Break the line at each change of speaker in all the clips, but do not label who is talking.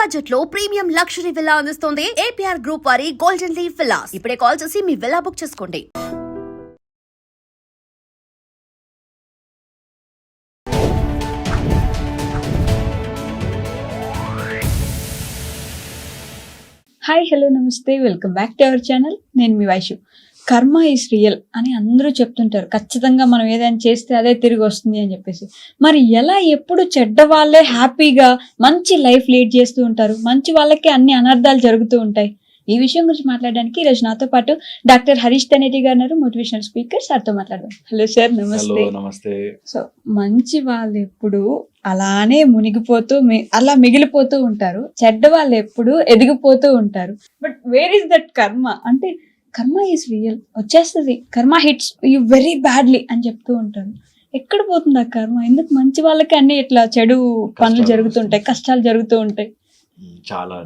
Budget లో premium luxury villa అందిస్తోంది APR group వారి గోల్డెన్ లీవ్ విల్లాస్. ఇప్పుడే కాల్ చేసి మీ విల్లా బుక్ చేసుకోండి.
హాయ్ హలో నమస్తే, welcome back to our channel. నేను మీ వైషు. కర్మ ఈజ్ రియల్ అని అందరూ చెప్తుంటారు. ఖచ్చితంగా మనం ఏదైనా చేస్తే అదే తిరిగి వస్తుంది అని చెప్పేసి. మరి ఎలా ఎప్పుడు చెడ్డ వాళ్ళే హ్యాపీగా మంచి లైఫ్ లీడ్ చేస్తూ ఉంటారు, మంచి వాళ్ళకి అన్ని అనర్థాలు జరుగుతూ ఉంటాయి? ఈ విషయం గురించి మాట్లాడడానికి ఈరోజు నాతో పాటు డాక్టర్ హరీష్ తనేటి గారు, మోటివేషనల్ స్పీకర్. సార్తో మాట్లాడదాం. హలో సార్, నమస్తే.
నమస్తే.
సో మంచి వాళ్ళు ఎప్పుడు అలానే మునిగిపోతూ అలా మిగిలిపోతూ ఉంటారు, చెడ్డ వాళ్ళు ఎప్పుడు ఎదిగిపోతూ ఉంటారు. బట్ వేర్ ఇస్ దట్ కర్మ? అంటే కర్మ ఈజ్ రియల్, వచ్చేస్తుంది, కర్మ హిట్స్ యూ వెరీ బ్యాడ్లీ అని చెప్తూ ఉంటారు. ఎక్కడ పోతుంది ఆ కర్మ? ఎందుకు మంచి వాళ్ళకి అన్ని ఇట్లా చెడు పనులు జరుగుతుంటాయి, కష్టాలు జరుగుతూ ఉంటాయి?
చాలా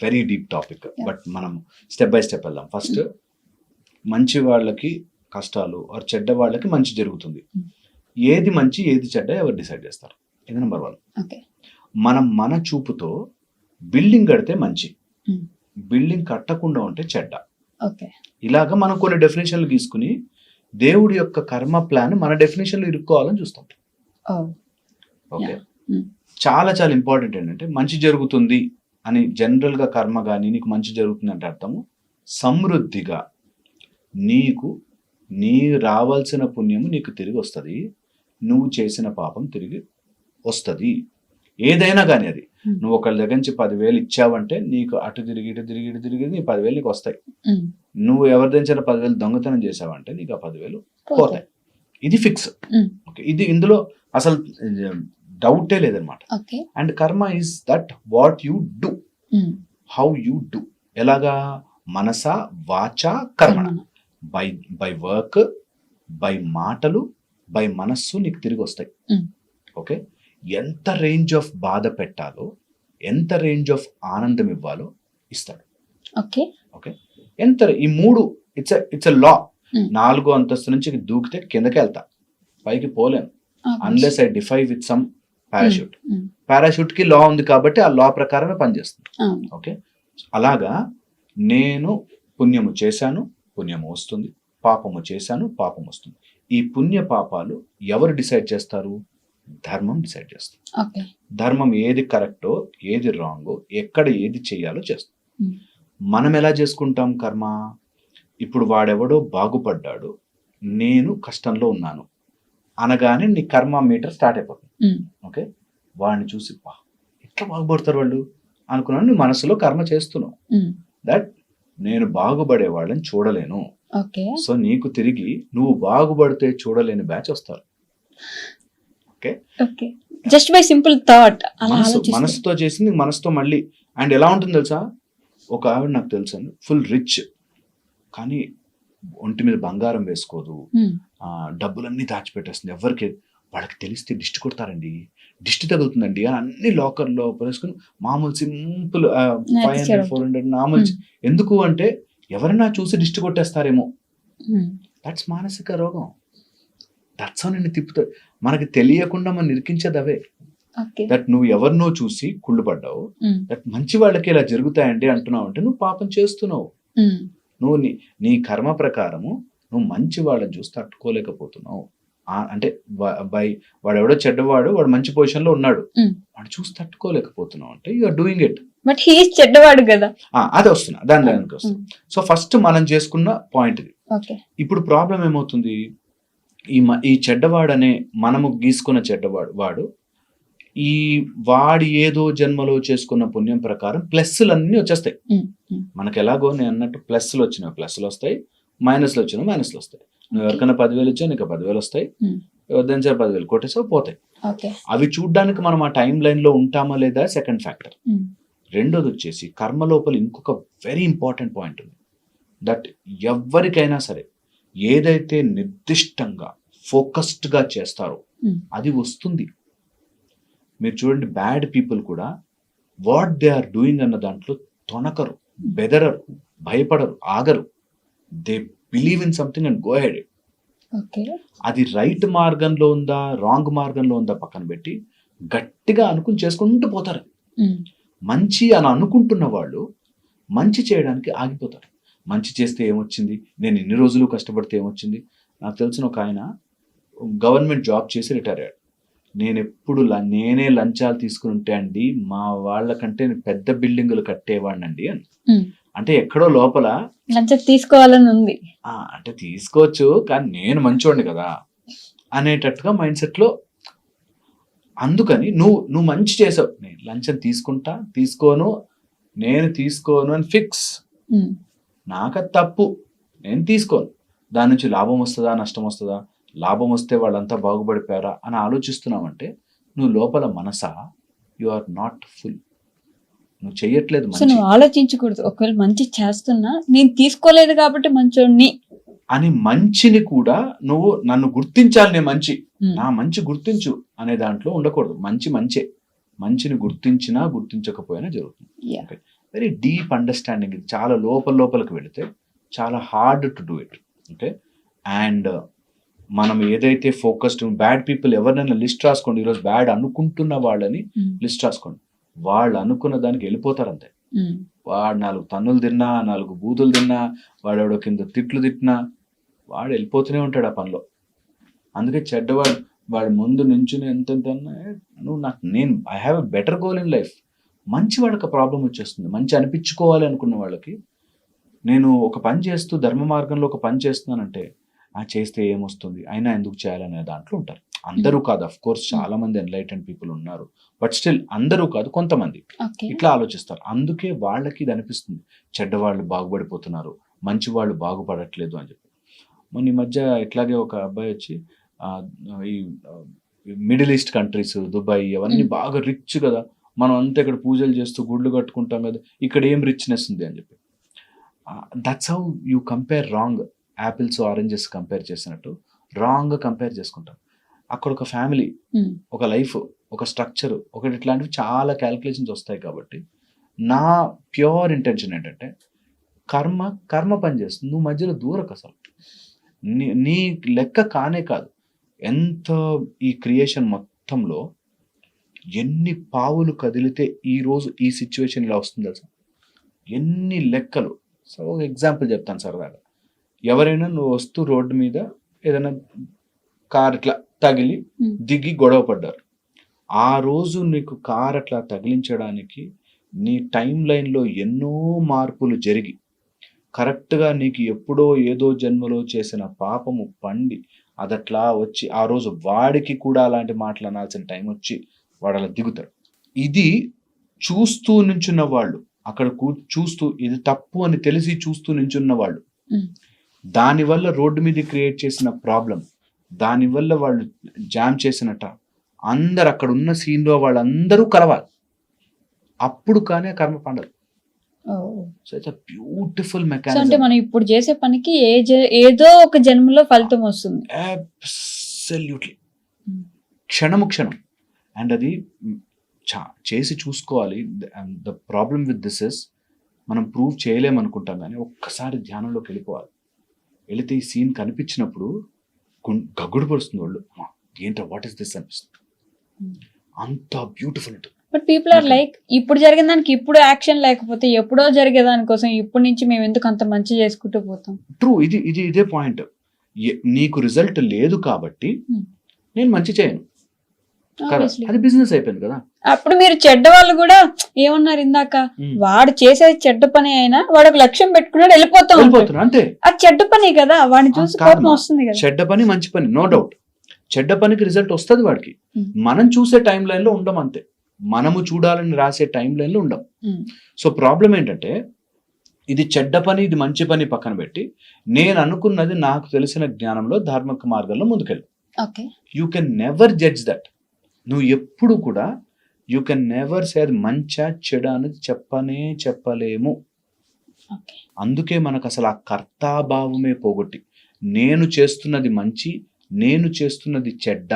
వెరీ డీప్ టాపిక్. బట్ మనం స్టెప్ బై స్టెప్ వెళ్దాం. ఫస్ట్ మంచి వాళ్ళకి కష్టాలు ఆర్ చెడ్డ వాళ్ళకి మంచి జరుగుతుంది. ఏది మంచి ఏది చెడ్డ ఎవరు డిసైడ్ చేస్తారు? ఇది నెంబర్ 1. మనం మన చూపుతో బిల్డింగ్ కడితే మంచి, బిల్డింగ్ కట్టకుండా ఉంటే చెడ్డ. ఇలాగా మనం కొన్ని డెఫినేషన్లు తీసుకుని దేవుడి యొక్క కర్మ ప్లాన్ మన డెఫినేషన్లు ఇరుక్కోవాలని చూస్తాం. ఓకే, చాలా చాలా ఇంపార్టెంట్ ఏంటంటే మంచి జరుగుతుంది అని జనరల్గా కర్మ కానీ నీకు మంచి జరుగుతుంది అంటే అర్థము సమృద్ధిగా నీకు రావాల్సిన పుణ్యము నీకు తిరిగి వస్తుంది, నువ్వు చేసిన పాపం తిరిగి వస్తుంది. ఏదైనా కానీ అది నువ్వు ఒకళ్ళ దగ్గర నుంచి 10,000 ఇచ్చావంటే నీకు అటు తిరిగి ఇటు తిరిగి ఇటు తిరిగి నీ 10,000 నీకు వస్తాయి. నువ్వు ఎవరి దగ్గర 10,000 దొంగతనం చేసావంటే నీకు ఆ 10,000 పోతాయి. ఇది ఫిక్స్. ఓకే, ఇది ఇందులో అసలు డౌటే లేదనమాట. అండ్ కర్మ is that what you do, how you do. ఎలాగా? మనస వాచ కర్మణ. బై వర్క్, బై మాటలు, బై మనస్సు నీకు తిరిగి వస్తాయి. ఓకే, ఎంత రేంజ్ ఆఫ్ బాధ పెట్టాలో, ఎంత రేంజ్ ఆఫ్ ఆనందం ఇవ్వాలో ఇస్తాడు. ఓకే, ఎంత ఈ 3 ఇట్స్ లా. 4వ అంతస్తు నుంచి దూకితే కిందకి వెళ్తా, పైకి పోలేను unless I defy with some parachute. Parachute కి లా ఉంది కాబట్టి ఆ లా ప్రకారమే పనిచేస్తుంది. ఓకే, అలాగా నేను పుణ్యము చేశాను, పుణ్యము వస్తుంది, పాపము చేశాను, పాపం వస్తుంది. ఈ పుణ్య పాపాలు ఎవరు డిసైడ్ చేస్తారు? ధర్మం డిసైడ్ చేస్తుంది. ధర్మం ఏది కరెక్టో, ఏది రాంగో, ఎక్కడ ఏది చేయాలో చేస్తుంది. మనం ఎలా చేసుకుంటాం కర్మ? ఇప్పుడు వాడెవడో బాగుపడ్డాడు, నేను కష్టంలో ఉన్నాను అనగానే నీ కర్మ మీటర్ స్టార్ట్ అయిపోతుంది. ఓకే, వాడిని చూసి ఎట్లా బాగుపడతారు వాళ్ళు అనుకున్నాను, నువ్వు మనసులో కర్మ చేస్తున్నావు. దట్ నేను బాగుపడే వాళ్ళని చూడలేను. సో నీకు తిరిగి నువ్వు బాగుపడితే చూడలేని బ్యాచ్ వస్తారు.
జస్ట్ బై సింపుల్ థాట్,
మనసుతో చేసింది మనసుతో మళ్ళీ. అండ్ ఎలా ఉంటుంది తెలుసా? ఒక ఆవిడ నాకు తెలుసు, ఫుల్ రిచ్, కానీ ఒంటి మీద బంగారం వేసుకోదు, డబ్బులన్నీ దాచిపెట్టేస్తుంది. ఎవరికి వాళ్ళకి తెలిస్తే దిష్టి కొడతారండి, దిష్టి తగులుతుందండి అని అన్ని లాకర్లో వేసుకుని మామూలు సింపుల్ 500, 400 మామూలు. ఎందుకు అంటే ఎవరైనా చూసి దిష్టి కొట్టేస్తారేమో. దట్స్ మానసిక రోగం. దట్స్ నిన్ను తిప్పుతాడు. మనకి తెలియకుండా మనం నిరికించేది అవే. దట్ నువ్వు ఎవరినో చూసి కుళ్ళు పడ్డావు, దట్ మంచి వాళ్ళకి ఇలా జరుగుతాయండి అంటున్నావు అంటే నువ్వు పాపం చేస్తున్నావు. నువ్వు నీ కర్మ ప్రకారము నువ్వు మంచి వాళ్ళని చూసి తట్టుకోలేకపోతున్నావు. అంటే వాడు ఎవడో చెడ్డవాడు, వాడు మంచి పొజిషన్ లో ఉన్నాడు, వాడు చూసి తట్టుకోలేకపోతున్నావు అంటే you are doing it.
But he is చెడ్డవాడు కదా.
అది వస్తున్నా, దానికి వస్తున్నా. సో ఫస్ట్ మనం చేసుకున్న పాయింట్ ఇది. ఇప్పుడు ప్రాబ్లం ఏమవుతుంది? ఈ చెడ్డవాడనే మనము గీసుకున్న చెడ్డవాడు వాడి ఏదో జన్మలో చేసుకున్న పుణ్యం ప్రకారం ప్లస్లన్నీ వచ్చేస్తాయి మనకి. ఎలాగో నేను అన్నట్టు ప్లస్లు వచ్చినాయి ప్లస్లు వస్తాయి, మైనస్లు వచ్చినాయి మైనస్లు వస్తాయి. నువ్వు ఎవరికైనా 10,000 ఇచ్చా నీకు 10,000 వస్తాయి, ఎవరిదైనా 10,000 కొట్టేసావు పోతాయి. అవి చూడ్డానికి మనం ఆ టైం లైన్ లో ఉంటామా లేదా సెకండ్ ఫ్యాక్టర్. రెండోది వచ్చేసి కర్మ లోపల ఇంకొక వెరీ ఇంపార్టెంట్ పాయింట్ ఉంది. దట్ ఎవరికైనా సరే ఏదైతే నిర్దిష్టంగా ఫోకస్డ్ గా చేస్తారో అది వస్తుంది. మీరు చూడండి, బ్యాడ్ పీపుల్ కూడా వాట్ దే ఆర్ డూయింగ్ అన్న దాంట్లో తొణకరు, బెదరరు, భయపడరు, ఆగరు. They believe in something and go head. అది రైట్ మార్గంలో ఉందా రాంగ్ మార్గంలో ఉందా పక్కన పెట్టి గట్టిగా అనుకుని చేసుకుంటూ పోతారు. మంచి అని అనుకుంటున్న వాళ్ళు మంచి చేయడానికి ఆగిపోతారు. మంచి చేస్తే ఏమొచ్చింది, నేను ఇన్ని రోజులు కష్టపడితే ఏమొచ్చింది. నాకు తెలిసిన ఒక ఆయన గవర్నమెంట్ జాబ్ చేసి రిటైర్ అయ్యాడు. నేనే లంచాలు తీసుకుని ఉంటే అండి మా వాళ్ళకంటే నేను పెద్ద బిల్డింగులు కట్టేవాడినండి అని. అంటే ఎక్కడో లోపల
లంచం తీసుకోవాలని ఉంది.
అంటే తీసుకోవచ్చు కానీ నేను మంచోడిని కదా అనేటట్టుగా మైండ్ సెట్ లో. అందుకని నువ్వు మంచి చేసావు, నేను లంచం తీసుకోను అని ఫిక్స్. నాకు తప్పు, నేను తీసుకోను. దాని నుంచి లాభం వస్తుందా నష్టం వస్తుందా, లాభం వస్తే వాళ్ళంతా బాగుపడిపోయారా అని ఆలోచిస్తున్నావంటే నువ్వు లోపల మనసా యు ఆర్ నాట్ ఫుల్, నువ్వు చెయ్యట్లేదు
సో నువ్వు ఆలోచించకూడదు ఒకవేళ మంచి చేస్తున్నా నేను తీసుకోలేదు కాబట్టి మంచోడిని
అని. మంచిని కూడా నువ్వు నన్ను గుర్తించాలి, నేను నా మంచి గుర్తించు అనే దాంట్లో ఉండకూడదు. మంచిని గుర్తించినా గుర్తించకపోయినా జరుగుతుంది. Very deep understanding. ఇది చాలా లోపలికి వెళితే చాలా hard to do it. Okay, and మనం ఏదైతే ఫోకస్డ్ బ్యాడ్ పీపుల్ ఎవరినైనా లిస్ట్ రాసుకోండి. ఈరోజు బ్యాడ్ అనుకుంటున్న వాళ్ళని లిస్ట్ రాసుకోండి. వాళ్ళు అనుకున్న దానికి వెళ్ళిపోతారు అంతే. వాడు 4 తన్నులు తిన్నా, 4 బూతులు తిన్నా, వాడెవడో కింద తిట్లు తిట్టినా వాడు వెళ్ళిపోతూనే ఉంటాడు ఆ పనిలో. అందుకే వాడు ముందు నుంచుని ఎంత I have a better goal in life. మంచి వాళ్ళకి ప్రాబ్లం వచ్చేస్తుంది. మంచి అనిపించుకోవాలి అనుకున్న వాళ్ళకి, నేను ఒక పని చేస్తూ ధర్మ మార్గంలో ఒక పని చేస్తున్నానంటే చేస్తే ఏమొస్తుంది, అయినా ఎందుకు చేయాలనే దాంట్లో ఉంటారు. అందరూ కాదు, అఫ్ కోర్స్ చాలా మంది ఎన్లైటెండ్ పీపుల్ ఉన్నారు, బట్ స్టిల్ అందరూ కాదు, కొంతమంది ఇట్లా ఆలోచిస్తారు. అందుకే వాళ్ళకి ఇది అనిపిస్తుంది చెడ్డవాళ్ళు బాగుపడిపోతున్నారు, మంచి వాళ్ళు బాగుపడట్లేదు అని చెప్పి. మొన్న ఈ మధ్య ఇట్లాగే ఒక అబ్బాయి వచ్చి ఈ మిడిల్ ఈస్ట్ కంట్రీస్, దుబాయ్ అవన్నీ బాగా రిచ్ కదా, మనం అంతా ఇక్కడ పూజలు చేస్తూ గుళ్ళు కట్టుకుంటాం కదా, ఇక్కడ ఏం రిచ్నెస్ ఉంది అని చెప్పి. That's how you compare wrong. Apples oranges compare చేసినట్టు రాంగ్ కంపేర్ చేసుకుంటాం. అక్కడ ఒక ఫ్యామిలీ, ఒక లైఫ్, ఒక స్ట్రక్చర్, ఒకటి ఇట్లాంటివి చాలా క్యాలిక్యులేషన్స్ వస్తాయి. కాబట్టి నా ప్యూర్ ఇంటెన్షన్ ఏంటంటే కర్మ పని చేస్తుంది, నువ్వు మధ్యలో దూరకు. అసలు నీ లెక్క కానే కాదు. ఎంత ఈ క్రియేషన్ మొత్తంలో ఎన్ని పావులు కదిలితే ఈరోజు ఈ సిచ్యువేషన్ ఇలా వస్తుంది అసలు, ఎన్ని లెక్కలు. సో ఒక ఎగ్జాంపుల్ చెప్తాను సరదాగా. ఎవరైనా నువ్వు వస్తూ రోడ్డు మీద ఏదైనా కార్ ఇట్లా తగిలి దిగి గొడవ పడ్డారు, ఆ రోజు నీకు కార్ అట్లా తగిలించడానికి నీ టైం లైన్లో ఎన్నో మార్పులు జరిగి కరెక్ట్గా నీకు ఎప్పుడో ఏదో జన్మలో చేసిన పాపము పండి అదట్లా వచ్చి ఆ రోజు వాడికి కూడా అలాంటి మాటలు అనాల్సిన టైం వచ్చి వాడు అలా దిగుతాడు. ఇది చూస్తూ నించున్న వాళ్ళు, అక్కడ చూస్తూ ఇది తప్పు అని తెలిసి చూస్తూ నించున్న వాళ్ళు, దానివల్ల రోడ్డు మీద క్రియేట్ చేసిన ప్రాబ్లం, దానివల్ల వాళ్ళు జామ్ చేసినట్ట అందరు అక్కడ ఉన్న సీన్లో వాళ్ళందరూ కలవాలి, అప్పుడు కానీ ఆ కర్మ పండదు. So it's a beautiful mechanism.
అంటే మనం ఇప్పుడు చేసే పనికి ఏదో ఒక జన్మలో ఫలితం వస్తుంది.
అబ్సల్యూట్లీ, క్షణము క్షణం. అండ్ అది చేసి చూసుకోవాలి. The problem with this is మనం ప్రూవ్ చేయలేమనుకుంటాం, కానీ ఒక్కసారి ధ్యానంలోకి వెళ్ళిపోవాలి. వెళితే ఈ సీన్ కనిపించినప్పుడు గగ్గుడు పడుస్తుంది వాళ్ళు, ఏంటో వాట్ ఇస్ దిస్ అనిపిస్తుంది. అంత బ్యూటిఫుల్ ఉంటుంది.
బట్ పీపుల్ ఆర్ లైక్ ఇప్పుడు జరిగిన దానికి ఇప్పుడు యాక్షన్ లేకపోతే ఎప్పుడో జరిగేదానికోసం ఇప్పటి నుంచి మేము ఎందుకు అంత మంచి చేసుకుంటూ పోతాం.
ట్రూ, ఇదే పాయింట్. నీకు రిజల్ట్ లేదు కాబట్టి నేను మంచి చేయను, అది బిజినెస్ అయిపోయింది కదా.
అప్పుడు మీరు చెడ్డ వాళ్ళు కూడా ఏమన్నారు ఇందాక, వాడు చేసేది చెడ్డ పని అయినా వాడు ఒక లక్ష్యం పెట్టుకున్నాడు వెళ్ళిపోతాం
అంతే.
అది చెడ్డ పని కదా, వాడిని చూసి కోపం వస్తుంది కదా.
చెడ్డ పని మంచి పని నో డౌట్, చెడ్డ పనికి రిజల్ట్ వస్తుంది వాడికి. మనం చూసే టైం లైన్ లో ఉండం అంతే, మనము చూడాలని రాసే టైం లైన్ లో ఉండం. సో ప్రాబ్లం ఏంటంటే ఇది చెడ్డ పని ఇది మంచి పని పక్కన పెట్టి నేను అనుకున్నది నాకు తెలిసిన జ్ఞానంలో ధార్మిక మార్గంలో ముందుకెళ్ళు. You can never judge that. నువ్వు ఎప్పుడు కూడా యూ కెన్ నెవర్ సే అది మంచా చెడ అనేది చెప్పలేము. అందుకే మనకు అసలు ఆ కర్తాభావమే పోగొట్టి నేను చేస్తున్నది మంచి నేను చేస్తున్నది చెడ్డ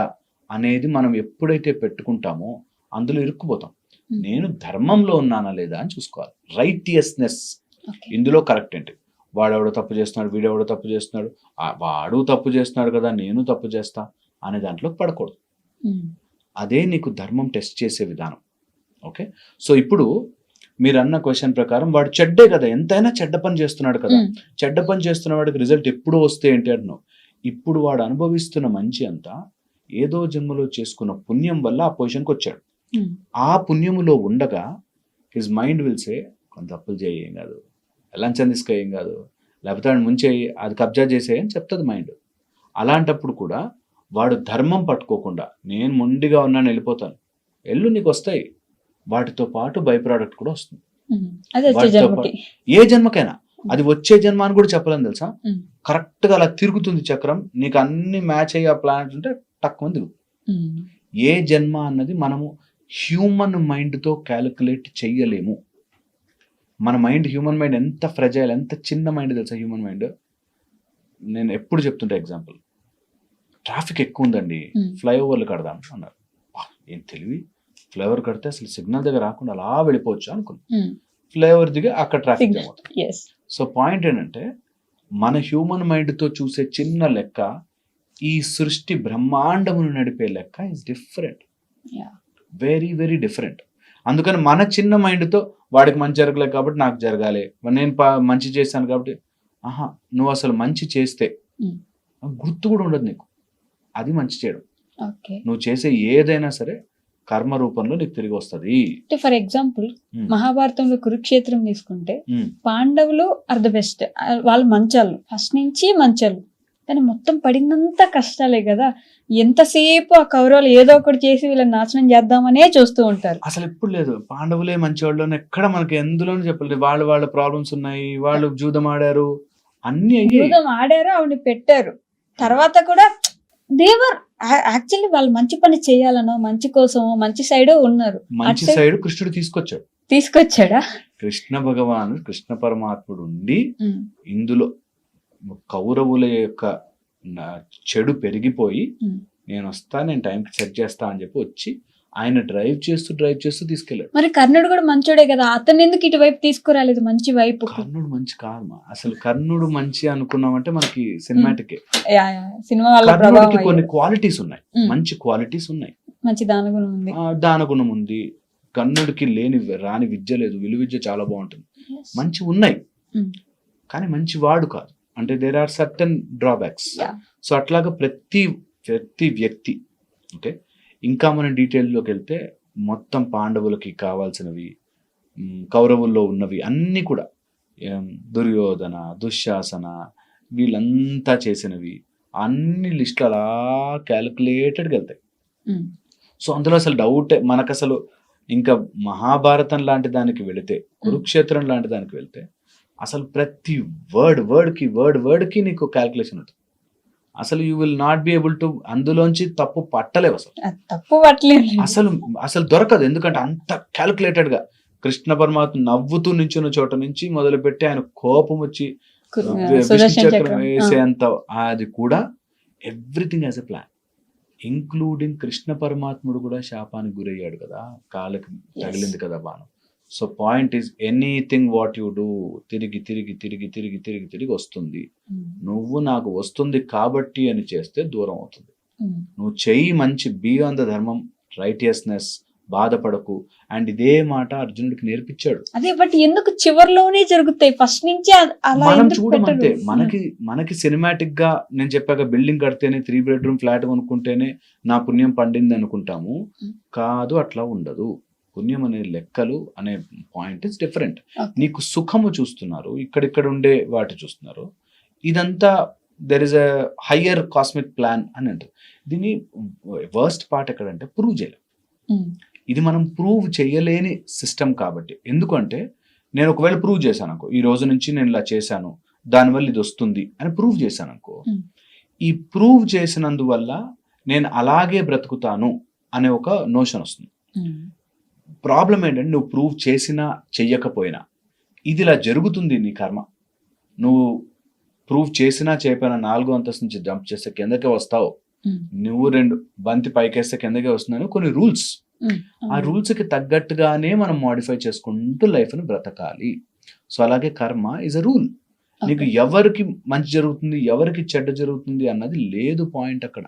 అనేది మనం ఎప్పుడైతే పెట్టుకుంటామో అందులో ఇరుక్కుపోతాం. నేను ధర్మంలో ఉన్నానా లేదా అని చూసుకోవాలి. రైటియస్నెస్ ఇందులో కరెక్ట్ ఏంటి, వాడెవడో తప్పు చేస్తున్నాడు వీడెవడో తప్పు చేస్తున్నాడు, వాడు తప్పు చేస్తున్నాడు కదా నేను తప్పు చేస్తా అనే దాంట్లో పడకూడదు. అదే నీకు ధర్మం టెస్ట్ చేసే విధానం. ఓకే, సో ఇప్పుడు మీరు అన్న క్వశ్చన్ ప్రకారం వాడు చెడ్డే కదా, ఎంతైనా చెడ్డ పని చేస్తున్నాడు కదా, చెడ్డ పని చేస్తున్న వాడికి రిజల్ట్ ఎప్పుడు వస్తే ఏంటి అంటున్నావు. ఇప్పుడు వాడు అనుభవిస్తున్న మంచి అంతా ఏదో జన్మలో చేసుకున్న పుణ్యం వల్ల ఆ పొజిషన్కి వచ్చాడు. ఆ పుణ్యములో ఉండగా హిజ్ మైండ్ విల్ సే కొంత తప్పులు చేయి ఏం కాదు, లంచం తీసుకో ఏం కాదు, లేకపోతే వాడు ముంచేయి అది కబ్జా చేసేయి అని చెప్తుంది మైండ్. అలాంటప్పుడు కూడా వాడు ధర్మం పట్టుకోకుండా నేను మొండిగా ఉన్నాను వెళ్ళిపోతాను, నీకు వస్తాయి, వాటితో పాటు బై ప్రోడక్ట్ కూడా వస్తుంది. ఏ జన్మకైనా అది వచ్చే జన్మ అని కూడా చెప్పలేము తెలుసా. కరెక్ట్ గా అలా తిరుగుతుంది చక్రం, నీకు అన్ని మ్యాచ్ అయ్యే ప్లానెట్ ఉంటే తక్కువ తిరుగుతుంది. ఏ జన్మ అన్నది మనము హ్యూమన్ మైండ్ తో క్యాలిక్యులేట్ చెయ్యలేము. మన మైండ్, హ్యూమన్ మైండ్ ఎంత ఫ్రెజైల్, ఎంత చిన్న మైండ్ తెలుసా హ్యూమన్ మైండ్. నేను ఎప్పుడు చెప్తుంటా ఎగ్జాంపుల్, ట్రాఫిక్ ఎక్కువ ఉందండి, ఫ్లైఓవర్లు కడదాం అన్నారు. ఏం తెలివి, ఫ్లైఓవర్ కడితే అసలు సిగ్నల్ దగ్గర రాకుండా అలా వెళ్ళిపోవచ్చు అనుకున్నాను. ఫ్లైఓవర్ దిగి అక్కడ ట్రాఫిక్ జామ్ అవుతుంది. సో పాయింట్ ఏంటంటే మన హ్యూమన్ మైండ్ తో చూసే చిన్న లెక్క ఈ సృష్టి బ్రహ్మాండమును నడిపే లెక్క is different, very very different. అందుకని మన చిన్న మైండ్ తో వాడికి మంచి జరగలేదు కాబట్టి నాకు జరగాలి, నేను మంచి చేశాను కాబట్టి, నువ్వు అసలు మంచి చేస్తే గుర్తు కూడా ఉండదు నీకు, అది మంచి చేయడం. నువ్వు చేసే ఏదైనా సరే కర్మ రూపంలో నీకు తిరిగి వస్తుంది.
ఫర్ ఎగ్జాంపుల్ మహాభారతంలో కురుక్షేత్రం తీసుకుంటే పాండవులు ఆర్ ద బెస్ట్, వాళ్ళు మంచాలు, ఫస్ట్ నుంచి మంచాలు, కానీ మొత్తం పడినంత కష్టాలే కదా. ఎంతసేపు ఆ కౌరవులు ఏదో ఒకటి చేసి వీళ్ళని నాశనం చేద్దామనే చూస్తూ ఉంటారు.
అసలు ఎప్పుడు లేదు పాండవులే మంచివాళ్ళు ఎక్కడ మనకి ఎందులోనే చెప్పలేదు. వాళ్ళ ప్రాబ్లమ్స్ ఉన్నాయి, వాళ్ళు జూదం ఆడారు, అన్ని
జూదం ఆడారు, ఆవిడని పెట్టారు. తర్వాత కూడా దేవర్ యాక్చువల్లీ వాళ్ళు మంచి పని చేయాలనో మంచి కోసమో మంచి సైడ్ ఉన్నారు.
మంచి సైడ్ కృష్ణుడు తీసుకొచ్చాడా? కృష్ణ భగవాను, కృష్ణ పరమాత్ముడు ఉండి ఇందులో కౌరవుల యొక్క చెడు పెరిగిపోయి నేను వస్తా, నేను టైంకి సెట్ చేస్తా అని చెప్పి వచ్చి ఆయన డ్రైవ్ చేస్తూ తీసుకెళ్ళాడు.
మరి కర్ణుడు కూడా మంచోడే కదా, అతను ఎందుకు ఇటువైపు తీసుకురాలేదు మంచి వైపు?
కర్ణుడు మంచి కాదు, అసలు కర్ణుడు మంచి అనుకున్నామంటే మనకి సినిమాటిక్
సినిమా
కర్ణుడికి కొన్ని క్వాలిటీస్ ఉన్నాయి, మంచి క్వాలిటీస్ ఉన్నాయి,
మంచి
దానగుణం ఉంది. కర్ణుడికి రాని విద్య లేదు, విలువిద్య చాలా బాగుంటుంది, మంచి ఉన్నాయి, కానీ మంచి వాడు కాదు. అంటే there are certain drawbacks. So అట్లాగా ప్రతి వ్యక్తి. ఓకే, ఇంకా మనం డీటెయిల్లోకి వెళ్తే మొత్తం పాండవులకి కావాల్సినవి, కౌరవుల్లో ఉన్నవి అన్నీ కూడా దుర్యోధన, దుశ్శాసన వీళ్ళంతా చేసినవి అన్ని లిస్టులు అలా క్యాలిక్యులేటెడ్గా వెళ్తాయి. సో అందులో అసలు డౌట్ మనకు అసలు ఇంకా మహాభారతం లాంటి దానికి వెళితే, కురుక్షేత్రం లాంటి దానికి వెళ్తే అసలు ప్రతి వర్డ్కి నీకు క్యాల్కులేషన్ ఉంటుంది. అసలు you will not be able to అందులోంచి తప్పు పట్టలేవు, అసలు దొరకదు. ఎందుకంటే అంత క్యాల్కులేటెడ్ గా కృష్ణ పరమాత్మ నవ్వుతూ నించున్న చోట నుంచి మొదలుపెట్టి ఆయన కోపం వచ్చి చక్రం వేసేంత, అది కూడా everything as a plan, including Krishna పరమాత్ముడు కూడా శాపానికి గురయ్యాడు కదా, కాళ్ళకి తగిలింది కదా బాణం. So point is anything what you do తిరిగి వస్తుంది. నువ్వు నాకు వస్తుంది కాబట్టి అని చేస్తే దూరం అవుతుంది. నువ్వు చెయ్యి మంచి, బీ ఆన్ ద ధర్మం, రైటియస్నెస్, బాధపడకు. అండ్ ఇదే మాట అర్జునుడికి నేర్పించాడు.
అదే బట్ ఎందుకు చివర్లోనే జరుగుతాయి, ఫస్ట్ నుంచి
మనం చూడమంతే. మనకి సినిమాటిక్ గా నేను చెప్పాక బిల్డింగ్ కడితేనే 3 bedroom ఫ్లాట్ కొనుక్కుంటేనే నా పుణ్యం పండింది అనుకుంటాము. కాదు, అట్లా ఉండదు. పుణ్యం అనే లెక్కలు అనే పాయింట్ ఇస్ డిఫరెంట్. నీకు సుఖము చూస్తున్నారు, ఇక్కడ ఉండే వాటి చూస్తున్నారు, ఇదంతా there is a higher cosmic plan అని అంటారు. దీన్ని వర్స్ట్ పార్ట్ ఎక్కడంటే ప్రూవ్ చేయలేం. ఇది మనం ప్రూవ్ చేయలేని సిస్టమ్ కాబట్టి. ఎందుకంటే నేను ఒకవేళ ప్రూవ్ చేశాను అనుకో, ఈ రోజు నుంచి నేను ఇలా చేశాను, దానివల్ల ఇది వస్తుంది అని ప్రూవ్ చేశాను అనుకో, ఈ ప్రూవ్ చేసినందువల్ల నేను అలాగే బ్రతుకుతాను అనే ఒక నోషన్ వస్తుంది. ప్రాబ్లం ఏంటంటే నువ్వు ప్రూవ్ చేసినా చెయ్యకపోయినా ఇది ఇలా జరుగుతుంది నీ కర్మ. నువ్వు ప్రూవ్ చేసినా చేయకపోయినా 4వ అంతస్తు నుంచి జంప్ చేస్తే కిందకే వస్తావు, నువ్వు 2 బంతి పైకేస్తే కిందకే వస్తున్నాను. కొన్ని రూల్స్, ఆ రూల్స్ కి తగ్గట్టుగానే మనం మోడిఫై చేసుకుంటూ లైఫ్ ని బ్రతకాలి. సో అలాగే కర్మ ఇస్ అ రూల్. నీకు ఎవరికి మంచి జరుగుతుంది, ఎవరికి చెడ్డ జరుగుతుంది అన్నది లేదు పాయింట్ అక్కడ.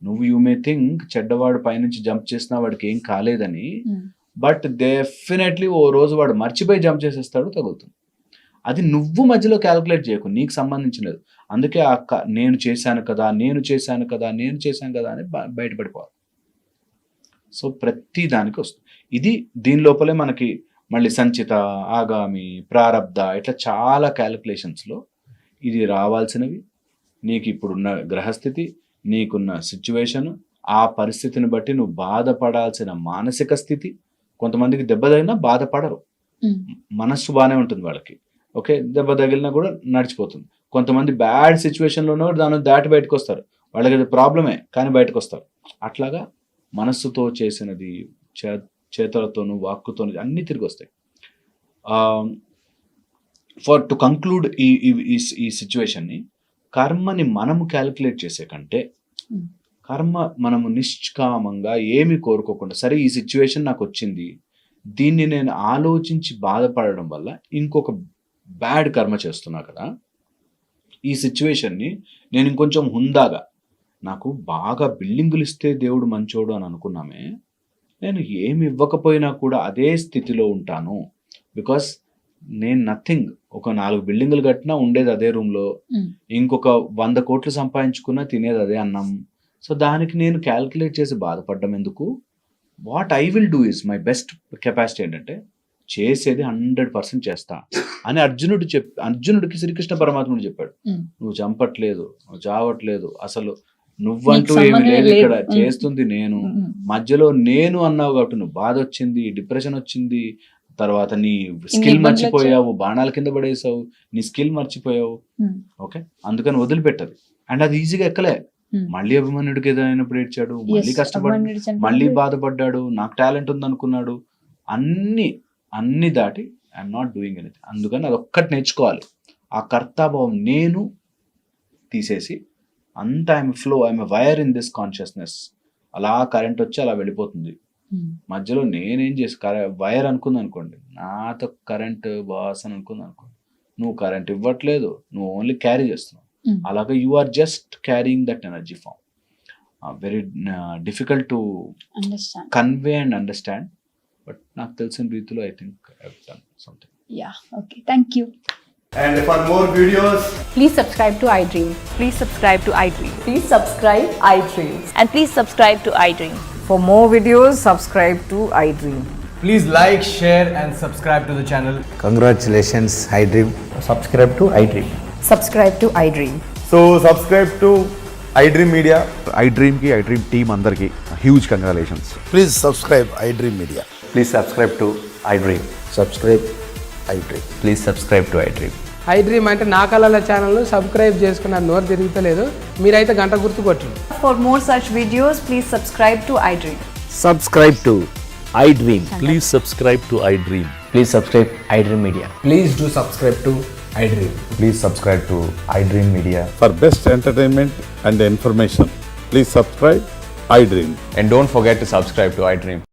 నువ్వు యూ మే థింక్ చెడ్డవాడు పైనుంచి జంప్ చేసినా వాడికి ఏం కాలేదని, బట్ డెఫినెట్లీ ఓ రోజు వాడు మర్చిపోయి జంప్ చేసేస్తాడు, తగులుతుంది. అది నువ్వు మధ్యలో క్యాలిక్యులేట్ చేయకు, నీకు సంబంధించినది. అందుకే నేను చేశాను కదా అని బయటపడిపోవాలి. సో ప్రతి దానికి వస్తుంది. ఇది దీని లోపలే మనకి మళ్ళీ సంచిత, ఆగామి, ప్రారబ్ధ, ఇట్లా చాలా క్యాలిక్యులేషన్స్లో ఇది రావాల్సినవి, నీకు ఇప్పుడున్న గ్రహస్థితి, నీకున్న సిచ్యువేషన్, ఆ పరిస్థితిని బట్టి నువ్వు బాధపడాల్సిన మానసిక స్థితి. కొంతమందికి దెబ్బ తగిలినా బాధపడరు, మనస్సు బాగానే ఉంటుంది వాళ్ళకి. ఓకే, దెబ్బ తగిలినా కూడా నడిచిపోతుంది. కొంతమంది బ్యాడ్ సిచ్యువేషన్లోనూ దాన్ని దాటి బయటకు వస్తారు, వాళ్ళకి అది ప్రాబ్లమే కానీ బయటకు వస్తారు. అట్లాగా మనస్సుతో చేసినది, చేతులతోనూ వాక్కుతోనూ అన్నీ తిరిగి వస్తాయి. ఫర్ టు కంక్లూడ్ ఈ సిచ్యువేషన్ని, కర్మని మనము క్యాలిక్యులేట్ చేసే కంటే కర్మ మనము నిష్కామంగా ఏమి కోరుకోకుండా, సరే ఈ సిచ్యువేషన్ నాకు వచ్చింది, దీన్ని నేను ఆలోచించి బాధపడడం వల్ల ఇంకొక బ్యాడ్ కర్మ చేస్తున్నా కదా, ఈ సిచ్యువేషన్ని నేను ఇంకొంచెం హుందాగా, నాకు బాగా బిల్డింగులు ఇస్తే దేవుడు మంచోడు అని అనుకున్నామే, నేను ఏమి ఇవ్వకపోయినా కూడా అదే స్థితిలో ఉంటాను. బికాస్ నేను నథింగ్, ఒక 4 బిల్డింగులు కట్టినా ఉండేది అదే రూమ్లో, ఇంకొక 100 కోట్లు సంపాదించుకున్నా తినేది అదే అన్నం. సో దానికి నేను క్యాల్కులేట్ చేసి బాధపడడం ఎందుకు? What I will do is my best capacity ఏంటంటే చేసేది 100% చేస్తా అని అర్జునుడికి శ్రీకృష్ణ పరమాత్ముడు చెప్పాడు. నువ్వు చంపట్లేదు, నువ్వు చావట్లేదు, అసలు నువ్వంటూ ఏమి లేదు, ఇక్కడ చేస్తుంది నేను. మధ్యలో నేను అన్నావు కాబట్టి నువ్వు బాధ వచ్చింది, డిప్రెషన్ వచ్చింది, తర్వాత నీ స్కిల్ మర్చిపోయావు, బాణాల కింద పడేసావు, నీ స్కిల్ మర్చిపోయావు. ఓకే, అందుకని వదిలిపెట్టదు. అండ్ అది ఈజీగా ఎక్కలే. మళ్ళీ అభిమన్యుడికి ఏదైనప్పుడు ఏడ్చాడు, మళ్ళీ కష్టపడ్డాడు, మళ్ళీ బాధపడ్డాడు, నాకు టాలెంట్ ఉంది అనుకున్నాడు. అన్ని దాటి ఐఎమ్ నాట్ డూయింగ్ ఎనీథింగ్. అందుకని అది ఒక్కటి నేర్చుకోవాలి, ఆ కర్తాభావం నేను తీసేసి అంతా I'm wire in this consciousness. అలా కరెంట్ వచ్చి అలా వెళ్ళిపోతుంది. మధ్యలో నేనేం చేసి వైర్ అనుకుంది అనుకోండి, నాతో కరెంట్ బాస్ అని అనుకుంది అనుకోండి, నువ్వు కరెంట్ ఇవ్వట్లేదు, నువ్వు ఓన్లీ క్యారీ చేస్తున్నావు. అలాగే you are just carrying that energy form. Very difficult to convey and understand, but నాకు తెలిసిన రీతిలో I think I have done something.
Yeah, okay, thank you.
And for more videos,
Please subscribe to iDream. Please subscribe to iDream.
Please subscribe iDream.
And please subscribe to iDream.
For more videos, subscribe to iDream.
please like, share and subscribe to the channel.
Congratulations, iDream.
Subscribe to iDream.
Subscribe to iDream.
So subscribe to iDream Media.
iDream ki iDream team andarki huge congratulations.
Please subscribe iDream Media.
Please subscribe to iDream.
Subscribe iDream.
Please subscribe to iDream.
iDream అంటే నా కళల channel subscribe చేసుకున్న నోరు తిరుగుతలేదు, మీరైతే గంట గుర్తు కొట్టండి.
For more such videos, please subscribe to iDream.
Subscribe to iDream.
Please subscribe to iDream.
Please subscribe iDream Media.
Please do subscribe to iDream.
Please subscribe to iDream Media.
For best entertainment and information, please subscribe iDream.
And don't forget to subscribe to iDream.